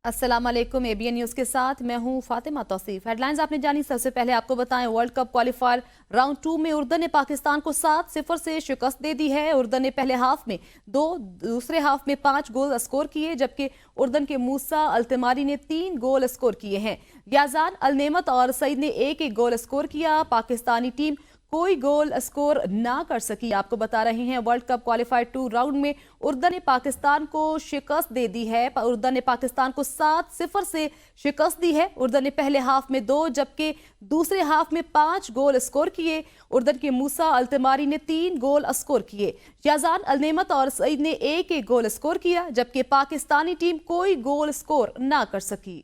अस्सलाम वालेकुम। ABN news के साथ मैं हूं फातिमा तौसीफ। हेडलाइंस आपने जानी। सबसे पहले आपको बताएं, वर्ल्ड कप क्वालिफायर राउंड 2 में उर्दन ने पाकिस्तान को 7-0 से शिकस्त दे दी है। उर्दन ने पहले हाफ में 2, दूसरे हाफ में 5 गोल स्कोर किए, जबकि उर्दन के मूसा अल्तमारी ने 3 गोल स्कोर किए हैं। याजान, अलनेमत और सईद ने एक एक गोल स्कोर किया। पाकिस्तानी टीम कोई गोल स्कोर ना कर सकी। आपको बता रहे हैं, वर्ल्ड कप क्वालिफायर 2 राउंड में उर्दन ने पाकिस्तान को शिकस्त दे दी है। उर्दन ने पाकिस्तान को 7-0 से शिकस्त दी है। उर्दन ने पहले हाफ में 2 जबकि दूसरे हाफ में 5 गोल स्कोर किए। उर्दन के मूसा अल्तमारी ने 3 गोल स्कोर किए। याजान, अलनेमत और सईद ने एक एक गोल स्कोर किया, जबकि पाकिस्तानी टीम कोई गोल स्कोर ना कर सकी।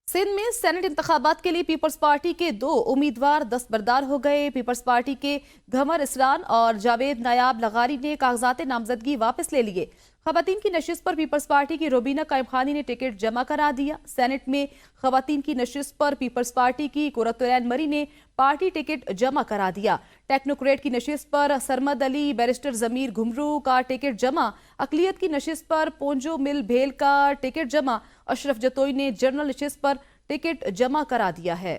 सिंध में सेनेट इंतखाबात के लिए पीपल्स पार्टी के 2 उम्मीदवार दस्तबरदार हो गए। पीपल्स पार्टी के घमर इसरान और जावेद नायाब लगारी ने कागजात नामजदगी वापस ले लिए। खवातीन की नशिस्त पर पीपल्स पार्टी की रोबीना कायम खानी ने टिकट जमा करा दिया। सेनेट में खवातीन की नशिस्त पर पीपल्स पार्टी की कुरतुलैन मरी ने पार्टी टिकट जमा करा दिया। टेक्नोक्रेट की नशिस्त पर सरमद अली, बैरिस्टर जमीर घुमरू का टिकट जमा। अकलियत की नशिस्त पर पोंजो मिल भेल का टिकट जमा। अशरफ जतोई ने जनरल नशिस्त पर टिकट जमा करा दिया है।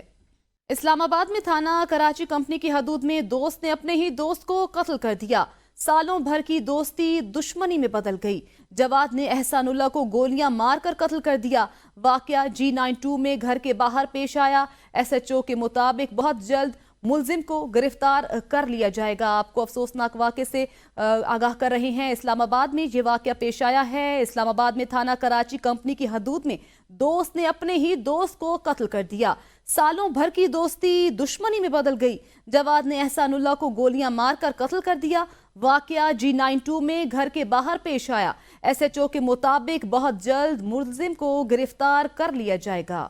इस्लामाबाद में थाना कराची कंपनी की हदूद में दोस्त ने अपने ही दोस्त को कत्ल कर दिया। सालों भर की दोस्ती दुश्मनी में बदल गई। जवाद ने एहसानुल्लाह को गोलियां मारकर कत्ल कर दिया। वाकया G92 में घर के बाहर पेश आया। SHO के मुताबिक बहुत जल्द मुलजिम को गिरफ्तार कर लिया जाएगा। आपको अफसोसनाक वाक़े से आगाह कर रहे हैं। इस्लामाबाद में ये वाक़या पेश आया है। इस्लामाबाद में थाना कराची कंपनी की हदूद में दोस्त ने अपने ही दोस्त को कत्ल कर दिया। सालों भर की दोस्ती दुश्मनी में बदल गई। जवाद ने एहसानुल्लाह को गोलियां मारकर कत्ल कर दिया। वाक़या G92 में घर के बाहर पेश आया। SHO के मुताबिक बहुत जल्द मुलजिम को गिरफ्तार कर लिया जाएगा।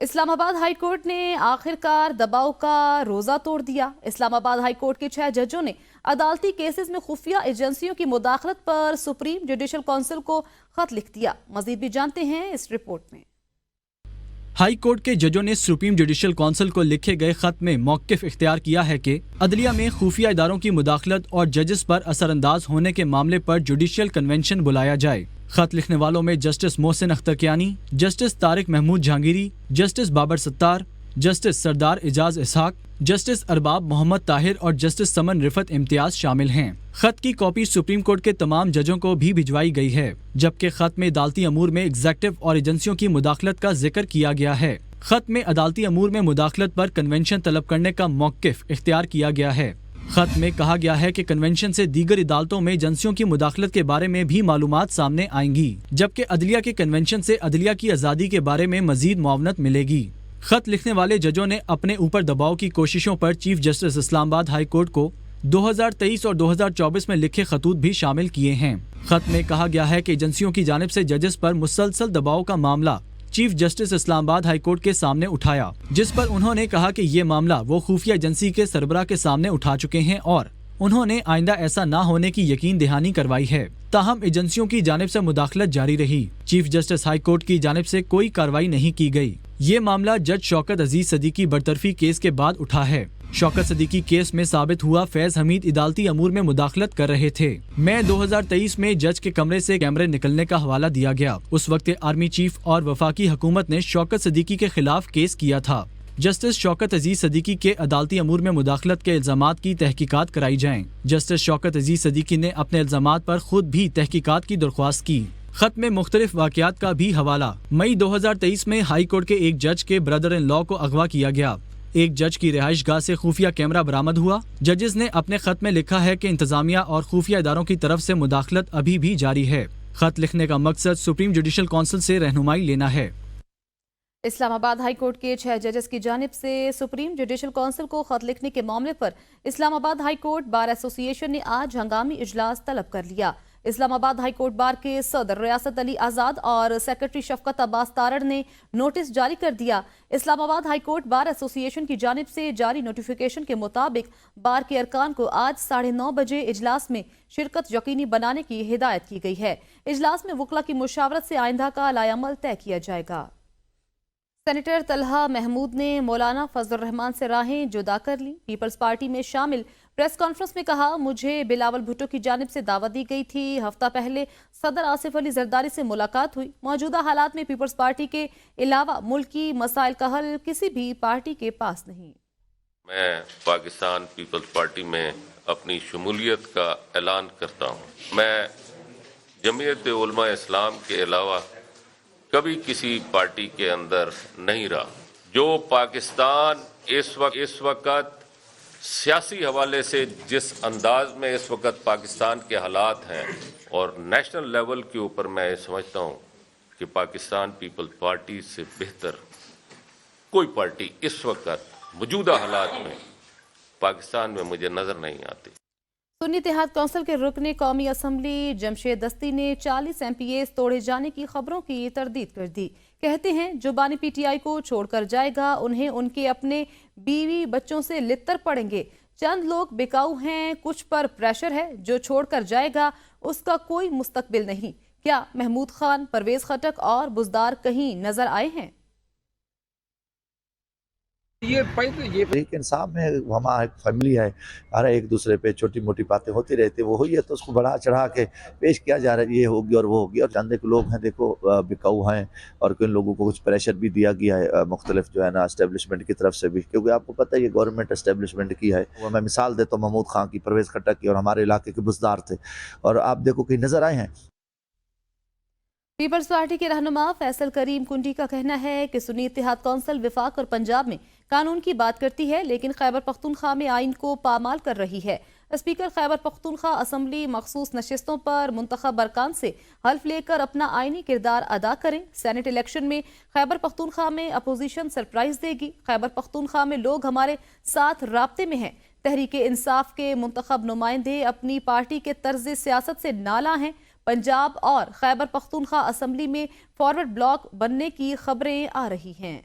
इस्लामाबाद हाई कोर्ट ने आखिरकार दबाव का रोजा तोड़ दिया। इस्लामाबाद हाई कोर्ट के 6 जजों ने अदालती केसेस में खुफिया एजेंसियों की मुदाखलत पर सुप्रीम जुडिशल काउंसिल को खत लिख दिया। मजीद भी जानते हैं इस रिपोर्ट में। हाई कोर्ट के जजों ने सुप्रीम जुडिशल काउंसिल को लिखे गए खत में मौक़िफ़ इख्तियार किया है कि अदलिया में खुफिया इदारों की मुदाखलत और जजेस पर असरअंदाज होने के मामले पर जुडिशियल कन्वेंशन बुलाया जाए। खत लिखने वालों में justice Mohsin Akhtar Kayani, justice Tariq Mahmood Jahangiri, justice Babar Sattar, justice Sardar Ejaz Ishaq, justice Arbab Mohammad Tahir और जस्टिस समन रिफत इम्तियाज शामिल हैं। खत की कॉपी सुप्रीम कोर्ट के तमाम जजों को भी भिजवाई गई है, जबकि खत में अदालती अमूर में एग्जेक्टिव और एजेंसियों की मुदाखलत का जिक्र किया गया है। खत में अदालती अमूर में मुदाखलत पर कन्वेंशन तलब करने का मौक़िफ़ इख्तियार किया गया है। खत में कहा गया है कि कन्वेंशन से दीगर अदालतों में एजेंसियों की मुदाखलत के बारे में भी मालूमात सामने आएंगी, जबकि अदलिया के कन्वेंशन से अदलिया की आज़ादी के बारे में मजीद मुआवनत मिलेगी। खत लिखने वाले जजों ने अपने ऊपर दबाव की कोशिशों पर chief justice Islamabad high court को 2023 और 2024 में लिखे खतूत भी शामिल किए हैं। खत में कहा गया है कि एजेंसियों की जानिब से जजेस पर मुसलसल दबाव का मामला chief justice Islamabad high court के सामने उठाया, जिस पर उन्होंने कहा कि ये मामला वो खुफिया एजेंसी के सरबराह के सामने उठा चुके हैं और उन्होंने आइंदा ऐसा ना होने की यकीन दहानी करवाई है। ताहम एजेंसियों की जानिब से मुदाखलत जारी रही। चीफ जस्टिस हाई कोर्ट की जानिब से कोई कार्रवाई नहीं की गई। ये मामला जज शौकत अजीज सदीकी बरतरफी केस के बाद उठा है। शौकत सदीकी केस में साबित हुआ फैज हमीद इदालती अमूर में मुदाखलत कर रहे थे। मई 2023 में जज के कमरे से कैमरे निकलने का हवाला दिया गया। उस वक्त आर्मी चीफ और वफाकी हुकूमत ने शौकत सदीकी के खिलाफ केस किया था। जस्टिस शौकत अजीज सदीकी के अदालती अमूर में मुदाखलत के इल्जामात की तहकीकात कराई जाएं। जस्टिस शौकत अजीज सदीकी ने अपने इल्जामात पर खुद भी तहकीकात की दरख्वास्त की। खत में मुख्तलिफ वाक़यात का भी हवाला। मई 2023 में हाई कोर्ट के एक जज के ब्रदर इन लॉ को अगवा किया गया। एक जज की रिहाइश गाह से खुफिया कैमरा बरामद हुआ। जजेस ने अपने खत में लिखा है कि इंतजामिया और खुफिया इदारों की तरफ से मुदाखलत अभी भी जारी है। खत लिखने का मकसद सुप्रीम जुडिशल काउंसिल से रहनुमाई लेना है। इस्लामाबाद हाई कोर्ट के 6 जजेस की जानिब से सुप्रीम जुडिशल काउंसिल को खत लिखने के मामले पर Islamabad high court bar association ने आज हंगामी इजलास तलब कर लिया। इस्लामाबाद हाई कोर्ट बार के सदर रियासत अली आज़ाद और सेक्रेटरी शफकत अब्बास तारड़ ने नोटिस जारी कर दिया। Islamabad high court bar association की जानिब से जारी नोटिफिकेशन के मुताबिक बार के अरकान को आज 9:30 बजे इजलास में शिरकत यकीनी बनाने की हिदायत की गई है। इजलास में वकला की मुशावरत से आइंदा का लायामल तय किया जाएगा। सेनेटर तलहा महमूद ने मौलाना फजल रहमान से राहें जुदा कर ली। पीपल्स पार्टी में शामिल प्रेस कॉन्फ्रेंस में कहा, मुझे बिलावल भुट्टो की जानिब से दावत दी गई थी। हफ्ता पहले सदर आसिफ अली जरदारी से मुलाकात हुई। मौजूदा हालात में पीपल्स पार्टी के अलावा मुल्की मसाइल का हल किसी भी पार्टी के पास नहीं। मैं पाकिस्तान पीपल्स पार्टी में अपनी शमूलियत का ऐलान करता हूँ। मैं जमीयत उलमा इस्लाम के अलावा कभी किसी पार्टी के अंदर नहीं रहा। जो पाकिस्तान इस वक्त सियासी हवाले से जिस अंदाज में इस वक्त पाकिस्तान के हालात हैं और नेशनल लेवल के ऊपर मैं समझता हूँ कि पाकिस्तान पीपल्स पार्टी से बेहतर कोई पार्टी इस वक्त मौजूदा हालात में पाकिस्तान में मुझे नजर नहीं आती। सुन्नी इत्तेहाद कौंसिल के रुकने कौमी असम्बली जमशेद दस्ती ने 40 MPAs तोड़े जाने की खबरों की तरदीद कर दी। कहते हैं जो बानी PTI को छोड़कर जाएगा उन्हें उनके अपने बीवी बच्चों से लित्तर पड़ेंगे। चंद लोग बिकाऊ हैं, कुछ पर प्रेशर है। जो छोड़कर जाएगा उसका कोई मुस्तकबिल नहीं। क्या महमूद खान, परवेज खटक और बुजदार कहीं नजर आए हैं? ये तहरीक इंसाफ में हमारा एक फैमिली है, हर एक दूसरे पे छोटी मोटी बातें होती रहती है, वो हुई है तो उसको बढ़ा चढ़ा के पेश किया जा रहा है, ये होगी और वो होगी। और चंद एक लोग हैं देखो बिकाऊ हैं और किन लोगों को कुछ प्रेशर भी दिया गया है मुख्तलिफ जो है ना एस्टेब्लिशमेंट की तरफ से भी, क्योंकि आपको पता है ये गवर्नमेंट एस्टेब्लिशमेंट की है। वो मैं मिसाल देता हूँ महमूद खान की, परवेज खट्टक की, और हमारे इलाके के बुजदार थे और आप देखो कहीं नजर आए हैं। पीपल्स पार्टी के रहनुमा फैसल करीम कुंडी का कहना है कि सुन्नी इत्तेहाद कौंसिल विफाक और पंजाब में कानून की बात करती है लेकिन खैबर पख्तूनख्वा में आइन को पामाल कर रही है। स्पीकर खैबर पख्तूनख्वा असम्बली मखसूस नशिस्तों पर मुंतखब अरकान से हल्फ लेकर अपना आइनी किरदार अदा करें। सेनेट इलेक्शन में खैबर पख्तूनख्वा में अपोजिशन सरप्राइज देगी। खैबर पख्तूनख्वा में लोग हमारे साथ राब्ते में हैं। तहरीक इंसाफ के मुंतखब नुमाइंदे अपनी पार्टी के तर्ज सियासत से नाला हैं। पंजाब और खैबर पख्तूनख्वा असम्बली में फॉरवर्ड ब्लॉक बनने की खबरें आ रही हैं।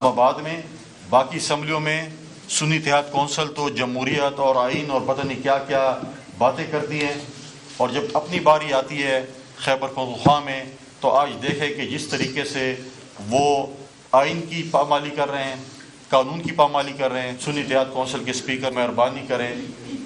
बाद में बाकी असम्बलियों में सुन्नी इत्तेहाद कौंसिल तो जमहूरियत और आइन और पता नहीं क्या क्या बातें करती हैं, और जब अपनी बारी आती है खैबर पख्तूनख्वा में तो आज देखें कि जिस तरीके से वो आइन की पामाली कर रहे हैं, कानून की पामाली कर रहे हैं। सुन्नी इत्तेहाद कौंसिल के स्पीकर मेहरबानी करें,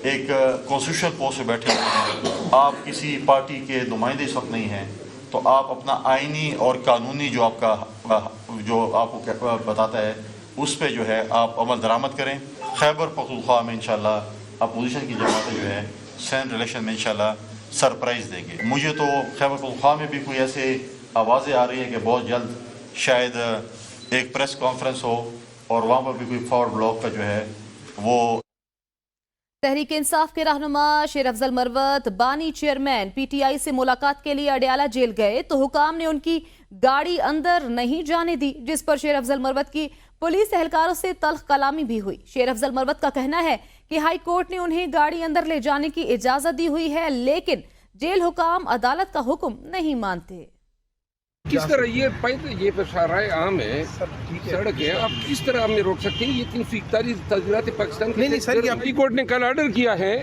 एक कॉन्स्टिट्यूशनल पोस्ट पे बैठे हुए हैं, आप किसी पार्टी के नुमाइंदे इस वक्त नहीं हैं, तो आप अपना आइनी और कानूनी जो आपको बताता है उस पे जो है आप अमल दरामद करें। खैबर पख्तूनख्वा में इंशाल्लाह अपोजिशन की जमातें जो है सेनेट इलेक्शन में इंशाल्लाह सरप्राइज देंगे। मुझे तो खैबर पख्तूनख्वा में भी कोई ऐसे आवाज़ें आ रही हैं कि बहुत जल्द शायद एक प्रेस कॉन्फ्रेंस हो और वहाँ पर भी कोई फॉरवर्ड ब्लॉक का जो है वो। तहरीक इंसाफ के रहनुमा शेर अफजल मरवत बानी चेयरमैन PTI से मुलाकात के लिए अडयाला जेल गए तो हुकाम ने उनकी गाड़ी अंदर नहीं जाने दी, जिस पर शेर अफजल मरवत की पुलिस एहलकारों से तल्ख कलामी भी हुई। शेर अफजल मरवत का कहना है कि हाई कोर्ट ने उन्हें गाड़ी अंदर ले जाने की इजाजत दी हुई है लेकिन जेल हुकाम अदालत का हुक्म नहीं मानते। किस तरह ये पेशाराय आम है, सड़क है, आप किस तरह हमें रोक सकते हैं? ये 341 तजवीरात पाकिस्तान की नहीं सर, हाई कोर्ट ने कल ऑर्डर किया है,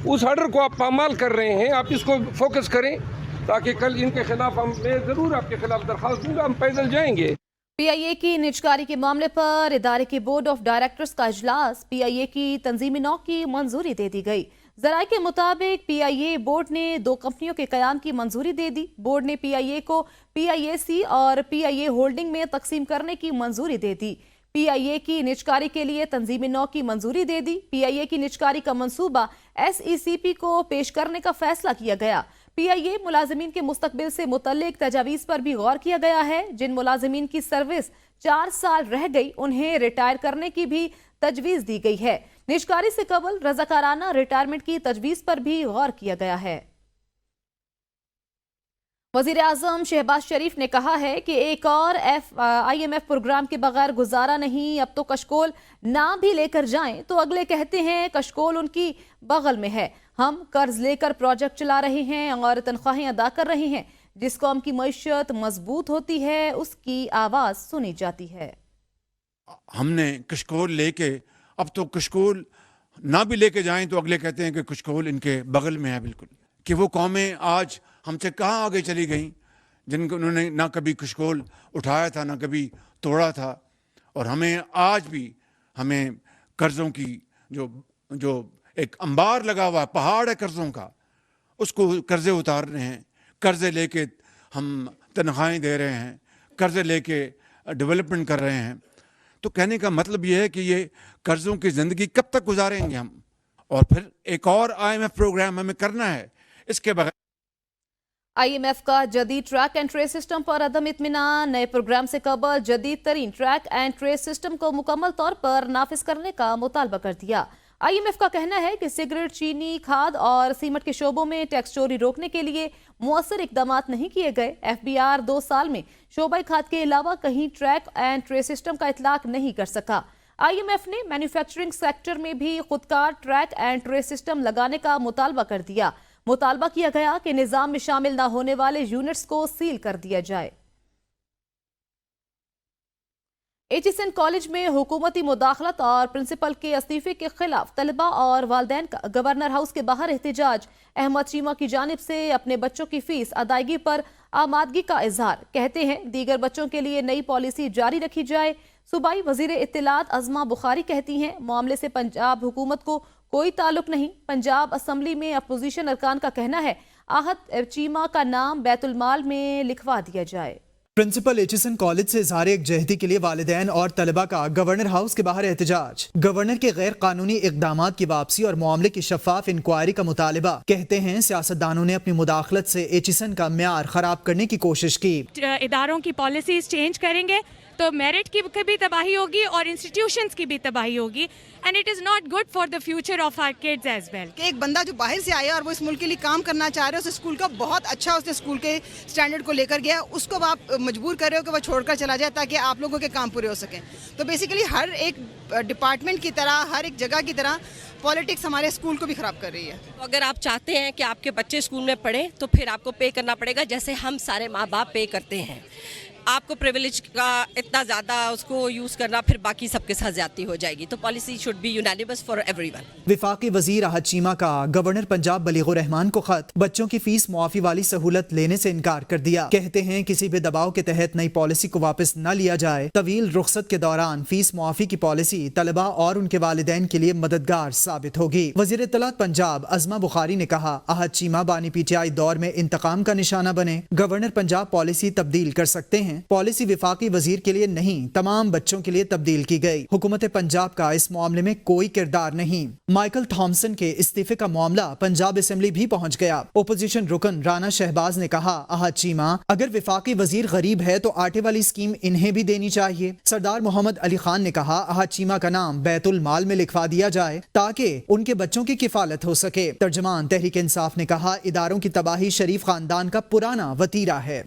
उस ऑर्डर को आप पामाल कर रहे हैं। आप इसको फोकस करें ताकि कल इनके खिलाफ मैं जरूर आपके खिलाफ दरखास्त दूंगा, हम पैदल जाएंगे। PIA की निजकारी के मामले पर इदारे के बोर्ड ऑफ डायरेक्टर्स का इजलास, PIA की तंजीमी नौ की मंजूरी दे दी गई। जराये के मुताबिक PIA बोर्ड ने 2 कंपनियों के कयाम की मंजूरी दे दी। बोर्ड ने PIA को PIAC और PIA होल्डिंग में तकसीम करने की मंजूरी दे दी। PIA की निजकारी के लिए तंजीमी नौ की मंजूरी दे दी। PIA की निजकारी का मंसूबा SECP को पेश करने का फैसला किया गया। PIA मुलाजिमीन के मुस्तकबिल से मुतल्लिक तजावीज़ पर भी गौर किया गया है। जिन मुलाजिमीन की सर्विस 4 साल रह गई उन्हें रिटायर करने की भी तजवीज़ दी गई है। निजकारी से कबल रज़ाकाराना रिटायरमेंट की तजवीज़ पर भी गौर किया गया है। वज़ीर आज़म शहबाज शरीफ ने कहा है कि एक और IMF प्रोग्राम के बगैर गुजारा नहीं। अब तो कशकोल ना भी लेकर जाएं तो अगले कहते हैं कशकोल उनकी बगल में है। हम कर्ज लेकर प्रोजेक्ट चला रहे हैं और तनख्वाहें अदा कर रहे हैं। जिस कौम की मईशत मजबूत होती है उसकी आवाज़ सुनी जाती है। हमने कशकोल लेके, अब तो कशकोल ना भी लेके जाएं तो अगले कहते हैं कि कशकोल इनके बगल में है। बिल्कुल कि वो कौमें आज हमसे कहाँ आगे चली गईं जिनको उन्होंने ना कभी कशकोल उठाया था ना कभी तोड़ा था, और हमें आज भी हमें कर्ज़ों की जो जो एक अंबार लगा हुआ है, पहाड़ है कर्जों का, उसको कर्जे उतार रहे हैं, कर्जे लेके हम तनख्वाहें दे रहे हैं, कर्जे लेके डेवलपमेंट कर रहे हैं। तो कहने का मतलब ये है कि ये कर्जों की ज़िंदगी कब तक गुजारेंगे हम, और फिर एक और IMF प्रोग्राम हमें करना है। इसके बगैर IMF का जदीद ट्रैक एंड ट्रेस सिस्टम पर अदम इत्मीनान, नए प्रोग्राम से कबल जदीद तरीन ट्रैक एंड ट्रेस सिस्टम को मुकम्मल तौर पर नाफिज करने का मुतालबा कर दिया। IMF का कहना है कि सिगरेट, चीनी, खाद और सीमेंट के शोबों में टैक्स चोरी रोकने के लिए मुअस्सर इकदाम नहीं किए गए। FBR 2 साल में शोबा खाद के अलावा कहीं ट्रैक एंड ट्रेस सिस्टम का इतलाक नहीं कर सका। IMF ने मैन्युफैक्चरिंग सेक्टर में भी खुदकार ट्रैक एंड ट्रेस सिस्टम लगाने का मुतालबा कर दिया। मुतालबा किया गया कि निजाम में शामिल न होने वाले यूनिट्स को सील कर दिया जाए। HSN कॉलेज में हुकूमती मुदाखलत और प्रिंसिपल के इस्तीफे के खिलाफ तलबा और वालदैन का गवर्नर हाउस के बाहर एहतजाज। अहमद चीमा की जानिब से अपने बच्चों की फीस अदायगी पर आमादगी का इजहार। कहते हैं दीगर बच्चों के लिए नई पॉलिसी जारी रखी जाए। सूबाई वजीर इत्तलात अज़मा बुखारी कहती हैं मामले से पंजाब हुकूमत को कोई ताल्लुक नहीं। पंजाब असम्बली में अपोजिशन अरकान का कहना है आहत चीमा का नाम बैतुल माल में लिखवा दिया जाए। प्रिंसिपल HSN कॉलेज से इज़हार यकजहती के लिए वालिदैन और तलबा का गवर्नर हाउस के बाहर एहतजाज। गवर्नर के गैर कानूनी इकदामात की वापसी और मामले की शफाफ इंक्वायरी का मुतालबा। कहते हैं सियासतदानों ने अपनी मुदाखलत से HSN का म्यार खराब करने की कोशिश की। इदारों की पॉलिसीज चेंज करेंगे तो मेरिट की भी तबाही होगी और इंस्टीट्यूशंस की भी तबाही होगी, and it is not good for the future of our kids as well. एक बंदा जो बाहर से आया और वो इस मुल्क के लिए काम करना चाह रहे हो, उस स्कूल का बहुत अच्छा उसने स्कूल के स्टैंडर्ड को लेकर गया, उसको आप मजबूर कर रहे हो कि वो छोड़कर चला जाए ताकि आप लोगों के काम पूरे हो सकें। तो बेसिकली हर एक डिपार्टमेंट की तरह, हर एक जगह की तरह पॉलिटिक्स हमारे स्कूल को भी ख़राब कर रही है। अगर आप चाहते हैं कि आपके बच्चे स्कूल में पढ़ें तो फिर आपको पे करना पड़ेगा जैसे हम सारे माँ बाप पे करते हैं। आपको प्रिविलेज का इतना ज़्यादा उसको यूज़ करना, फिर बाकी सबके साथ ज़्यादती हो जाएगी। तो policy should be unanimous for everyone. विफाकी वजीर आहत चीमा का गवर्नर पंजाब बलीगुर रहमान को खत। बच्चों की फीस मुआफी वाली सहूलत लेने से इनकार कर दिया। कहते हैं किसी भी दबाव के तहत नई पॉलिसी को वापस न लिया जाए। तवील रुखसत के दौरान फीस मुआफी की पॉलिसी तलबा और उनके वालिदैन के लिए मददगार साबित होगी। वजीर इत्तलात पंजाब अज़मा बुखारी ने कहा आहत चीमा बानी PTI दौर में इंतकाम का निशाना बने। गवर्नर पंजाब पॉलिसी तब्दील कर सकते हैं। पॉलिसी विफाकी वजीर के लिए नहीं, तमाम बच्चों के लिए तब्दील की गई। हुकूमत पंजाब का इस मामले में कोई किरदार नहीं। माइकल थॉमसन के इस्तीफे का मामला पंजाब असेंबली भी पहुंच गया। ओपोजिशन रुकन राना शहबाज ने कहा आहत चीमा अगर विफाकी वजीर गरीब है तो आटे वाली स्कीम इन्हें भी देनी चाहिए। सरदार मोहम्मद अली खान ने कहा आहत चीमा का नाम बैतुल माल में लिखवा दिया जाए ताकि उनके बच्चों की किफालत हो सके। तर्जमान तहरीक इंसाफ ने कहा इदारों की तबाही शरीफ खानदान का पुराना वतीरा है।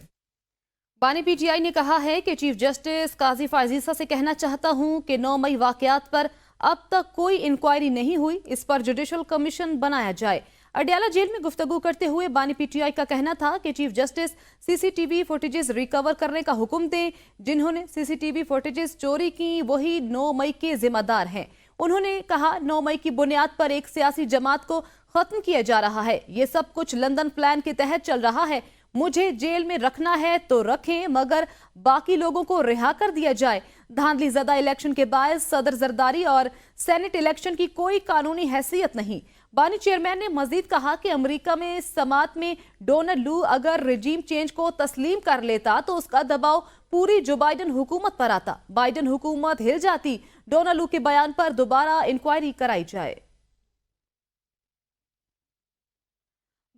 बानी PTI ने कहा है कि चीफ जस्टिस काजी फायजीसा से कहना चाहता हूं कि 9 मई वाकयात पर अब तक कोई इंक्वायरी नहीं हुई, इस पर जुडिशल कमीशन बनाया जाए। अडियाला जेल में गुफ्तगू करते हुए बानी PTI का कहना था कि chief justice CCTV footages recover करने का हुक्म दें। जिन्होंने CCTV फुटेजेस चोरी की वही 9 मई के जिम्मेदार हैं। उन्होंने कहा 9 मई की बुनियाद पर एक सियासी जमात को खत्म किया जा रहा है। ये सब कुछ लंदन प्लान के तहत चल रहा है। मुझे जेल में रखना है तो रखें, मगर बाकी लोगों को रिहा कर दिया जाए। धांधली ज़दा इलेक्शन के बायस सदर जरदारी और सेनेट इलेक्शन की कोई कानूनी हैसियत नहीं। बानी चेयरमैन ने मजीद कहा कि अमेरिका में समात में डोनाल्ड लू अगर रिजीम चेंज को तस्लीम कर लेता तो उसका दबाव पूरी जो बाइडन हुकूमत पर आता। बाइडन हुकूमत हिल जाती। डोनाल्ड लू के बयान पर दोबारा इंक्वायरी कराई जाए।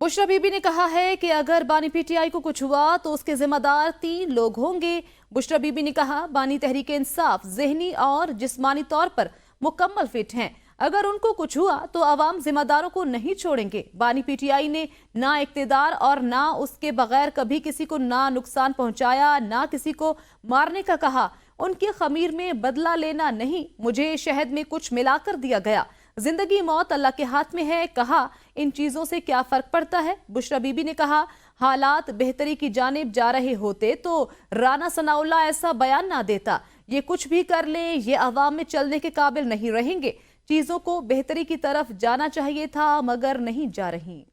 बुशरा बीबी ने कहा है कि अगर बानी PTI को कुछ हुआ तो उसके जिम्मेदार 3 लोग होंगे। बुशरा बीबी ने कहा बानी तहरीक इंसाफ ज़हनी और जिस्मानी तौर पर मुकम्मल फिट हैं। अगर उनको कुछ हुआ तो अवाम जिम्मेदारों को नहीं छोड़ेंगे। बानी PTI ने ना इक्तिदार और ना उसके बगैर कभी किसी को ना नुकसान पहुंचाया, ना किसी को मारने का कहा। उनके खमीर में बदला लेना नहीं, मुझे शहद में कुछ मिलाकर दिया गया। जिंदगी मौत अल्लाह के हाथ में है। कहा इन चीजों से क्या फर्क पड़ता है। बुशरा बीबी ने कहा हालात बेहतरी की जानिब जा रहे होते तो राना सनाउल्लाह ऐसा बयान ना देता। ये कुछ भी कर ले, ये अवाम में चलने के काबिल नहीं रहेंगे। चीजों को बेहतरी की तरफ जाना चाहिए था मगर नहीं जा रही।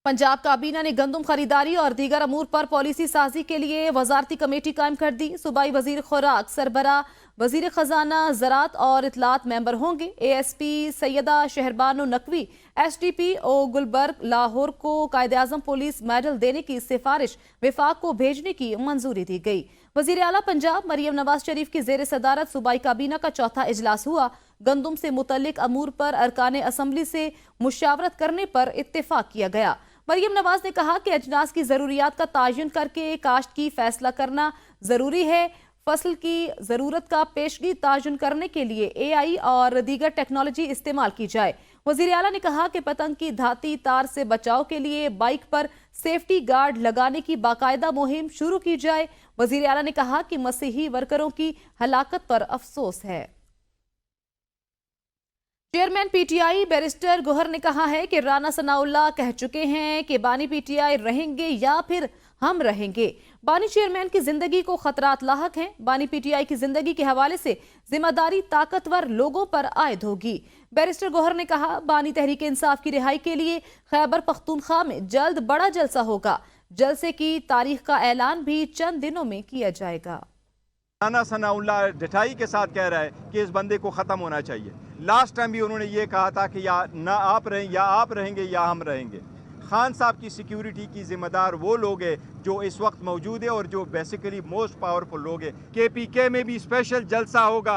पंजाब काबीना ने गंदम खरीदारी और दीगर अमूर पर पॉलिसी साजी के लिए वजारती कमेटी कायम कर दी। सूबाई वजीर खुराक सरबरा वजीर खजाना ज़राअत और इतलात मेंबर होंगे। ASP सैयदा शहरबानो नकवी SDPO गुलबर्ग लाहौर को कायदे-आज़म पुलिस मेडल देने की सिफारिश विफाक को भेजने की मंजूरी दी गई। वजीर आला पंजाब मरियम नवाज शरीफ की ज़ेर सदारत सूबाई काबीना का चौथा इजलास हुआ। गंदुम से मुतल्लिक अमूर पर अरकान असम्बली से मुशावरत करने पर इत्तेफाक किया गया। मरियम नवाज ने कहा कि अजनास की ज़रूरियात का तायन करके काश्त की फैसला करना ज़रूरी है। फसल की ज़रूरत का पेशगी ताजुन करने के लिए AI और दीगर टेक्नोलॉजी इस्तेमाल की जाए। वज़ीर आला ने कहा कि पतंग की धाती तार से बचाव के लिए बाइक पर सेफ्टी गार्ड लगाने की बाकायदा मुहिम शुरू की जाए। वज़ीर आला ने कहा कि मसीही वर्करों की हलाकत पर अफसोस है। चेयरमैन PTI बैरिस्टर गोहर ने कहा है कि राना सनाउल्लाह कह चुके हैं कि बानी PTI रहेंगे या फिर हम रहेंगे। बानी चेयरमैन की जिंदगी को खतरात लाहक हैं। बानी PTI की जिंदगी के हवाले से जिम्मेदारी ताकतवर लोगों पर आयद होगी। बैरिस्टर गोहर ने कहा, बानी तहरीक इंसाफ की रिहाई के लिए खैबर पख्तूनख्वा में जल्द बड़ा जलसा होगा। जलसे की तारीख का ऐलान भी चंद दिनों में किया जाएगा। राना सनाउल्लाह डटाई के साथ कह रहा है कि इस बंदे को ख़त्म होना चाहिए। लास्ट टाइम भी उन्होंने ये कहा था कि या ना आप रहें या आप रहेंगे या हम रहेंगे। खान साहब की सिक्योरिटी की जिम्मेदार वो लोग हैं जो इस वक्त मौजूद है और जो बेसिकली मोस्ट पावरफुल लोग हैं। KPK में भी स्पेशल जलसा होगा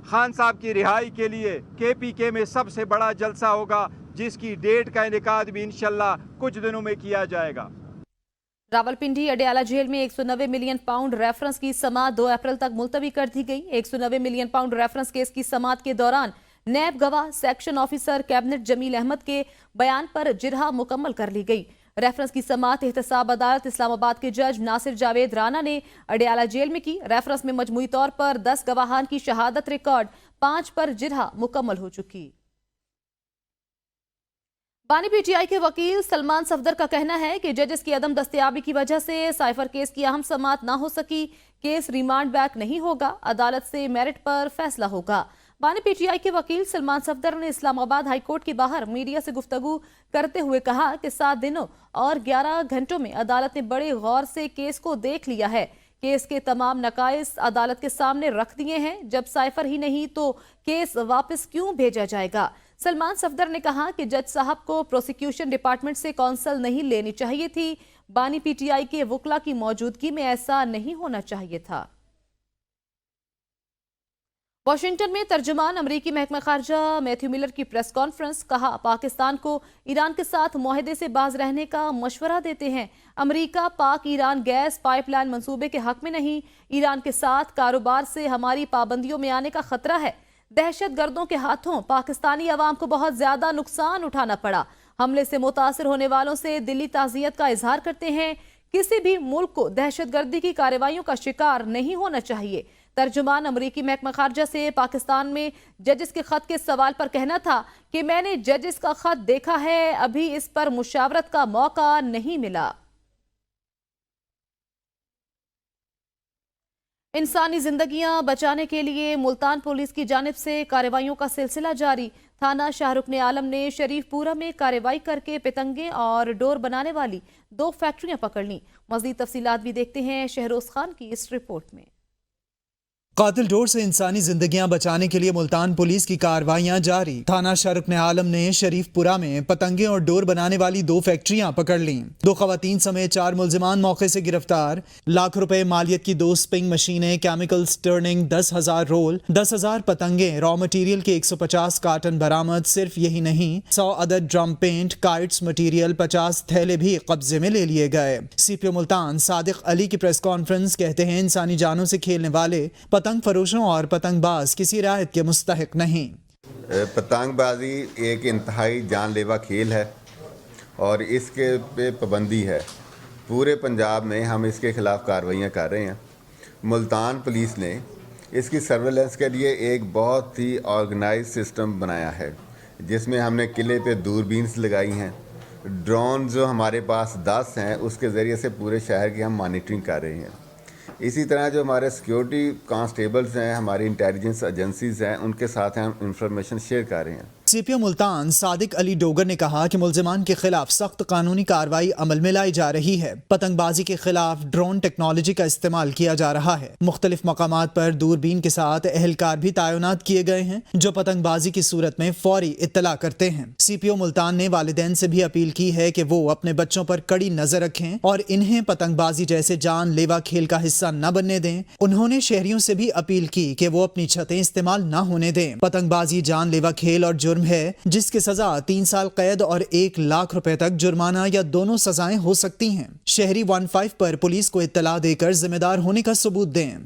खान साहब की रिहाई के लिए। KPK में सबसे बड़ा जलसा होगा जिसकी डेट का इनेकाद भी इंशाल्लाह कुछ दिनों में किया जाएगा। रावलपिंडी अडयाला जेल में 190 मिलियन पाउंड रेफरेंस की समाअत 2 अप्रैल तक मुलतवी कर दी गई। 190 मिलियन पाउंड रेफरेंस केस की समाअत के दौरान नैब गवाह section officer cabinet Jameel Ahmed के बयान पर जिरहा मुकम्मल कर ली गई। रेफरेंस की समाअत एहतसाब अदालत इस्लामाबाद के जज नासिर जावेद राना ने अडयाला जेल में की। रेफरेंस में मजमूई तौर पर 10 गवाहान की शहादत रिकॉर्ड, 5 पर जिरहा मुकम्मल हो चुकी। बानी PTI के वकील सलमान सफदर का कहना है कि जजेस की अदम दस्तयाबी की वजह से साइफर केस की अहम समाअत ना हो सकी। केस रिमांड बैक नहीं होगा, अदालत से मेरिट पर फैसला होगा। बानी PTI के वकील सलमान सफदर ने इस्लामाबाद हाई कोर्ट के बाहर मीडिया से गुफ्तगू करते हुए कहा कि 7 दिनों और 11 घंटों में अदालत ने बड़े गौर से केस को देख लिया है। केस के तमाम नकाइस अदालत के सामने रख दिए हैं। जब साइफर ही नहीं तो केस वापस क्यों भेजा जाएगा। सलमान सफदर ने कहा कि जज साहब को प्रोसिक्यूशन डिपार्टमेंट से कौंसल नहीं लेनी चाहिए थी। बानी PTI के वकला की मौजूदगी में ऐसा नहीं होना चाहिए था। वाशिंगटन में तर्जुमान अमरीकी महकमा खारजा मैथ्यू मिलर की प्रेस कॉन्फ्रेंस। कहा, पाकिस्तान को ईरान के साथ मुआहदे से बाज रहने का मशवरा देते हैं। अमरीका पाक ईरान गैस पाइपलाइन मंसूबे के हक में नहीं। ईरान के साथ कारोबार से हमारी पाबंदियों में आने का खतरा है। दहशत गर्दों के हाथों पाकिस्तानी अवाम को बहुत ज्यादा नुकसान उठाना पड़ा। हमले से मुतासिर होने वालों से दिली ताज़ियत का इजहार करते हैं। किसी भी मुल्क को दहशतगर्दी की कार्रवाइयों का शिकार नहीं होना चाहिए। तर्जुमान अमरीकी महकमा खारजा से पाकिस्तान में जजेस के खत के सवाल पर कहना था कि मैंने जजेस का खत देखा है, अभी इस पर मुशावरत का मौका नहीं मिला। इंसानी जिंदगियां बचाने के लिए मुल्तान पुलिस की जानिब से कार्रवाइयों का सिलसिला जारी। थाना शाहरुख आलम ने शरीफपुरा में कार्रवाई करके पतंगे और डोर बनाने वाली 2 फैक्ट्रियां पकड़ ली। मजीद तफसीलात भी देखते हैं शहरोज खान की इस रिपोर्ट में। कातिल डोर से इंसानी जिंदगियां बचाने के लिए मुल्तान पुलिस की कार्रवाइयां जारी। थाना शाहरुख आलम ने शरीफपुरा में पतंगे और डोर बनाने वाली 2 फैक्ट्रियां पकड़ लीं। 2 खवातीन समेत 4 मुलजिमान मौके से गिरफ्तार। लाख रुपए मालियत की 2 स्पिंग मशीनें, केमिकल्स टर्निंग 10,000 रोल, 10,000 पतंगे, रॉ मटीरियल के 150 कार्टन बरामद। सिर्फ यही नहीं, 100 अदद ड्रम पेंट, काइट्स मटीरियल, 50 थैले भी कब्जे में ले लिए गए। CPO मुल्तान सादिक अली की प्रेस कॉन्फ्रेंस कहते हैं, इंसानी जानों से खेलने वाले पतंग फरोशों और पतंगबाज किसी राहत के मुस्तहिक नहीं। पतंगबाजी एक इंतहाई जानलेवा खेल है और इसके पे पाबंदी है। पूरे पंजाब में हम इसके खिलाफ कार्रवाइयाँ कर रहे हैं। मुल्तान पुलिस ने इसकी सर्वेलेंस के लिए एक बहुत ही ऑर्गेनाइज सिस्टम बनाया है, जिसमें हमने किले पे दूरबीन्स लगाई हैं। ड्रोन जो हमारे पास 10 हैं, उसके ज़रिए से पूरे शहर की हम मॉनिटरिंग कर रहे हैं। इसी तरह जो हमारे सिक्योरिटी कांस्टेबल्स हैं, हमारी इंटेलिजेंस एजेंसीज़ हैं, उनके साथ हम इंफॉर्मेशन शेयर कर रहे हैं। CPO मुल्तान सादिक अली डोगर ने कहा कि मुल्जिमान के खिलाफ सख्त कानूनी कार्रवाई अमल में लाई जा रही है। पतंगबाजी के खिलाफ ड्रोन टेक्नोलॉजी का इस्तेमाल किया जा रहा है। मुख्तलिफ मकामात पर दूरबीन के साथ एहलकार भी तैनात किए गए हैं जो पतंगबाजी की सूरत में फौरी इत्तला करते हैं। CPO मुल्तान ने वालिदैन से भी अपील की है कि वो अपने बच्चों पर कड़ी नजर रखें और इन्हें पतंगबाजी जैसे जानलेवा खेल का हिस्सा न बनने दें। उन्होंने शहरियों से भी अपील की कि वो अपनी छतें इस्तेमाल न होने दें। पतंगबाजी जानलेवा खेल और जुर्म है जिसकी सजा 3 साल कैद और 1 लाख रुपए तक जुर्माना या दोनों सजाएं हो सकती हैं। शहरी 15 पर पुलिस को इत्तला देकर जिम्मेदार होने का सबूत दें।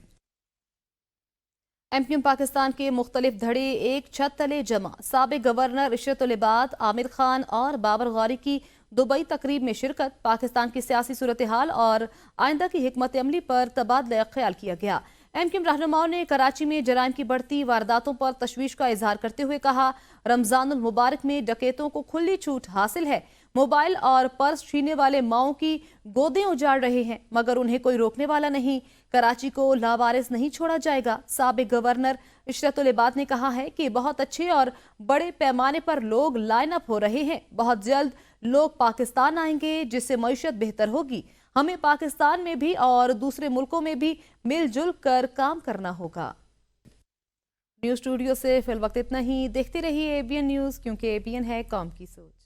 MQM पाकिस्तान के मुख्तलिफ धड़े एक छत तले जमा। साबिक गवर्नर इशरतुल इबाद, आमिर खान और बाबर गौरी की दुबई तकरीब में शिरकत। पाकिस्तान की सियासी सूरत हाल और आइंदा की हिकमत अमली पर तबादला ख्याल किया गया। MQM रहनुमाओं ने कराची में जराइम की बढ़ती वारदातों पर तशवीश का इजहार करते हुए कहा, रमजानुल मुबारक में डकैतों को खुली छूट हासिल है। मोबाइल और पर्स छीनने वाले माओं की गोदें उजाड़ रहे हैं मगर उन्हें कोई रोकने वाला नहीं। कराची को लावारिस नहीं छोड़ा जाएगा। साबिक गवर्नर इशरतुल इबाद ने कहा है कि बहुत अच्छे और बड़े पैमाने पर लोग लाइन अप हो रहे हैं। बहुत जल्द लोग पाकिस्तान आएंगे जिससे मईशत बेहतर होगी। हमें पाकिस्तान में भी और दूसरे मुल्कों में भी मिलजुल कर काम करना होगा। न्यूज़ स्टूडियो से फिल वक्त इतना ही। देखते रहिए ABN न्यूज़, क्योंकि ABN है कौम की सोच।